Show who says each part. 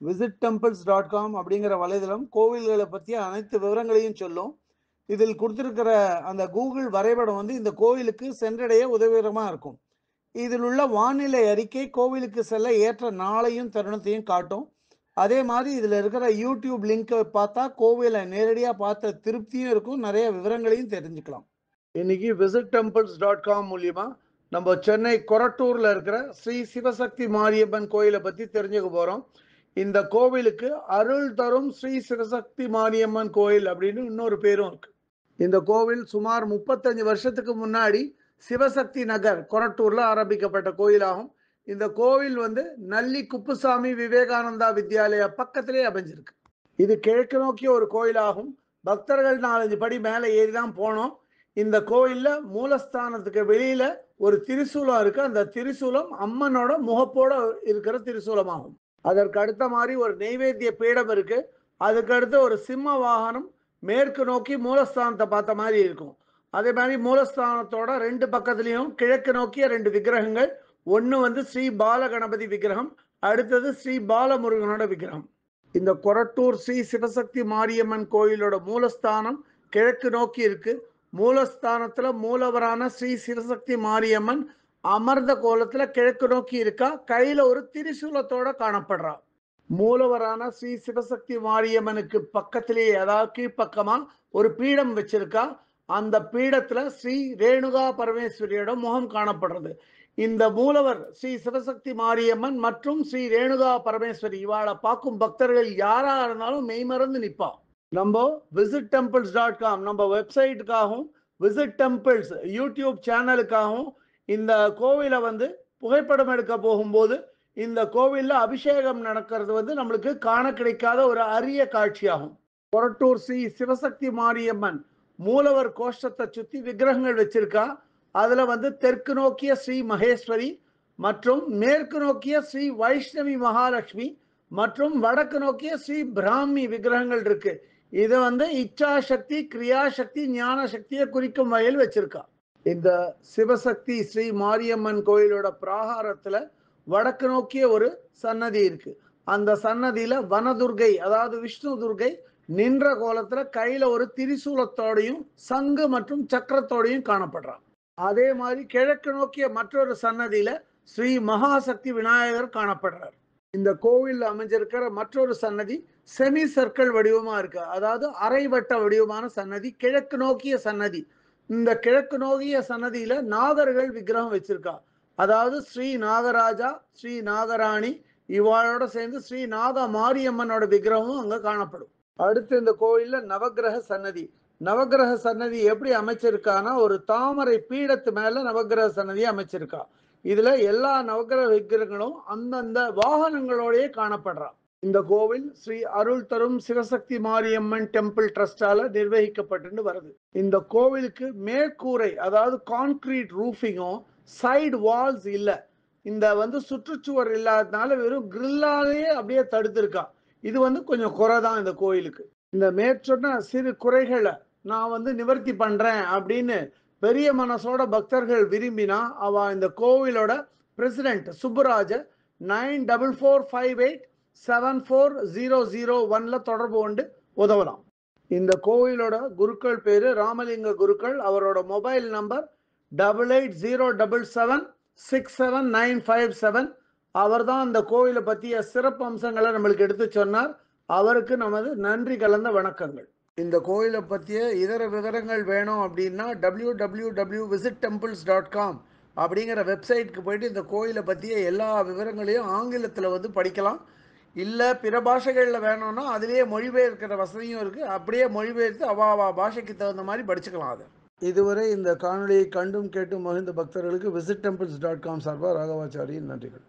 Speaker 1: visittemples.com அப்படிங்கிற வலைதளம் கோவில்களை பற்றிய அனைத்து விவரங்களையும் சொல்லும். இதில் கொடுத்திருக்கிற அந்த கூகுள் வரைபடம் வந்து இந்த கோவிலுக்கு சென்றடைய உதவிகரமாக இருக்கும். இதில் உள்ள வானிலை அறிக்கை கோவிலுக்கு செல்ல ஏற்ற நாளையும் தருணத்தையும் காட்டும். அதே மாதிரி இதில் இருக்கிற யூடியூப் லிங்கை பார்த்தா கோவிலை நேரடியாக பார்த்த திருப்தியும் இருக்கும், நிறைய விவரங்களையும் தெரிஞ்சுக்கலாம். இன்னைக்கு visittemples.com மூலியமா நம்ம சென்னை கொரட்டூர்ல இருக்கிற ஸ்ரீ சிவசக்தி மாரியம்மன் கோயிலை பத்தி தெரிஞ்சுக்க போறோம். இந்த கோவிலுக்கு அருள் தரும் ஸ்ரீ சிவசக்தி மாரியம்மன் கோயில் அப்படின்னு இன்னொரு பேரும் இருக்கு. இந்த கோவில் சுமார் 35 வருஷத்துக்கு முன்னாடி சிவசக்தி நகர் கொரட்டூர்ல ஆரம்பிக்கப்பட்ட கோயிலாகும். இந்த கோவில் வந்து நல்லி குப்புசாமி விவேகானந்தா வித்யாலயா பக்கத்திலே அமைஞ்சிருக்கு. இது கிழக்கு நோக்கிய ஒரு கோயிலாகும். பக்தர்கள் 4-5 படி மேலே ஏறி தான் போனோம். இந்த கோயில்ல மூலஸ்தானத்துக்கு வெளியில ஒரு திரிசூலம் இருக்கு. அந்த திரிசூலம் அம்மனோட முகப்போட இருக்கிற திரிசூலமாகும். அதற்கு அடுத்த மாதிரி ஒரு நெய்வேத்திய பீடம் இருக்கு. அதுக்கு அடுத்து ஒரு சிம்ம வாகனம் மேற்கு நோக்கி மூலஸ்தானத்தை பார்த்த மாதிரி இருக்கும். அதே மாதிரி மூலஸ்தானத்தோட 2 பக்கத்துலையும் கிழக்கு நோக்கிய 2 விக்கிரகங்கள். ஒன்று வந்து ஸ்ரீ பாலகணபதி விக்கிரகம், அடுத்தது ஸ்ரீ பாலமுருகனோட விக்கிரகம். இந்த கொரட்டூர் ஸ்ரீ சிவசக்தி மாரியம்மன் கோயிலோட மூலஸ்தானம் கிழக்கு நோக்கி இருக்கு. மூலஸ்தானத்துல மூலவரான ஸ்ரீ சிவசக்தி மாரியம்மன் அமர்ந்த கோலத்துல கிழக்கு நோக்கி இருக்கா. கையில ஒரு திரிசூலத்தோட காணப்படுறா. மூலவரான ஸ்ரீ சிவசக்தி மாரியம்மனுக்கு பக்கத்திலேயே, அதாவது கீழ்ப்பக்கமா ஒரு பீடம் வச்சிருக்கா. அந்த பீடத்துல ஸ்ரீ ரேணுகா பரமேஸ்வரியோட முகம் காணப்படுறது. இந்த மூலவர் ஸ்ரீ சிவசக்தி மாரியம்மன் மற்றும் ஸ்ரீ ரேணுகா பரமேஸ்வரி இவாளை பார்க்கும் பக்தர்கள் யாரா இருந்தாலும் மெய்மறந்து நிற்பா. நம்ம visittemples.com நம்ம வெப்சைட்டுக்காகவும் விசிட் டெம்பிள்ஸ் யூடியூப் சேனலுக்காகவும் இந்த கோவிலை வந்து புகைப்படம் எடுக்க போகும்போது இந்த கோவிலில் அபிஷேகம் நடக்கிறது வந்து நம்மளுக்கு காண கிடைக்காத ஒரு அரிய காட்சியாகும். கொரட்டூர் ஸ்ரீ சிவசக்தி மாரியம்மன் மூலவர் கோஷ்டத்தை சுற்றி விக்கிரகங்கள் வச்சிருக்கா. அதில் வந்து தெற்கு நோக்கிய ஸ்ரீ மகேஸ்வரி மற்றும் மேற்கு நோக்கிய ஸ்ரீ வைஷ்ணவி மகாலட்சுமி மற்றும் வடக்கு நோக்கிய ஸ்ரீ பிராமி விக்கிரகங்கள் இருக்கு. இதை வந்து இச்சா சக்தி, கிரியாசக்தி, ஞான சக்தியை குறிக்கும் வகையில் வச்சிருக்கா. இந்த சிவசக்தி ஸ்ரீ மாரியம்மன் கோயிலோட பிராகாரத்துல வடக்கு நோக்கிய ஒரு சன்னதி இருக்கு. அந்த சன்னதியில வனதுர்கை, அதாவது விஷ்ணு துர்கை நின்ற கோலத்துல கையில ஒரு திரிசூலத்தோடையும் சங்கு மற்றும் சக்கரத்தோடையும் காணப்படுறான். அதே மாதிரி கிழக்கு நோக்கிய மற்றொரு சன்னதியில ஸ்ரீ மகாசக்தி விநாயகர் காணப்படுறார். இந்த கோவில் அமைஞ்சிருக்கிற மற்றொரு சன்னதி செமி சர்க்கிள் வடிவமா இருக்கு, அதாவது அரைவட்ட வடிவமான சன்னதி, கிழக்கு நோக்கிய சன்னதி. இந்த கிழக்கு நோக்கிய சன்னதியில நாகர்கள் விக்கிரகம் வச்சிருக்கா. அதாவது ஸ்ரீ நாகராஜா, ஸ்ரீ நாகராணி இவாளோட சேர்ந்து ஸ்ரீ நாக மாரியம்மனோட விக்கிரகமும் அங்க காணப்படும். அடுத்து இந்த கோயில்ல நவக்கிரக சன்னதி. நவக்கிரக சன்னதி எப்படி அமைச்சிருக்கானா, ஒரு தாமரை பீடத்து மேல நவக்கிரக சன்னதியை அமைச்சிருக்கா. இதுல எல்லா நவக்கிரக விக்கிரகங்களும் அந்தந்த வாகனங்களோடய காணப்படுறா. இந்த கோவில் ஸ்ரீ அருள் தரும் சிவசக்தி மாரியம்மன் டெம்பிள் ட்ரஸ்டால நிர்வகிக்கப்பட்டு வருது. இந்த கோவிலுக்கு மேற்கூரை, அதாவது கான்கிரீட் ரூஃபிங்கும் சைடு வால்ஸ் இல்ல. இந்த வந்து சுற்றுச்சுவர் இல்லாததுனால வெறும் கிரில்லாலேயே அப்படியே தடுத்திருக்கா. இது வந்து கொஞ்சம் குறைதான் இந்த கோயிலுக்கு. இந்த மேற்சொன்ன சிறு குறைகளை நான் வந்து நிவர்த்தி பண்றேன் அப்படின்னு பெரிய மனசோட பக்தர்கள் விரும்பினா அவ இந்த கோவிலோட பிரசிடென்ட் சுப்புராஜ 9458740001 தொடர்பு கொண்டு உதவலாம். இந்த கோவிலோட குருக்கள் பேரு ராமலிங்க குருக்கள். அவரோட மொபைல் நம்பர் 8807767957. அவர் தான் இந்த கோவிலை பற்றிய சிறப்பு அம்சங்களை நம்மளுக்கு எடுத்து சொன்னார். அவருக்கு நமது நன்றி கலந்த வணக்கங்கள். இந்த கோயிலை பற்றிய இதர விவரங்கள் வேணும் அப்படின்னா www.visittemples.com அப்படிங்கிற வெப்சைட்டுக்கு போயிட்டு இந்த கோயிலை பற்றிய எல்லா விவரங்களையும் ஆங்கிலத்தில் வந்து படிக்கலாம். இல்லை பிற பாஷைகளில் வேணும்னா அதுலேயே மொழிபெயர்க்கிற வசதியும் இருக்குது. அப்படியே மொழிபெயர்த்து அவா பாஷைக்கு தகுந்த மாதிரி படிச்சுக்கலாம். அது இதுவரை இந்த காணொலியை கண்டும் கேட்டும் மகிழ்ந்த பக்தர்களுக்கு visittemples.com சார்பாக ராகவாச்சாரியின் நன்றிகள்.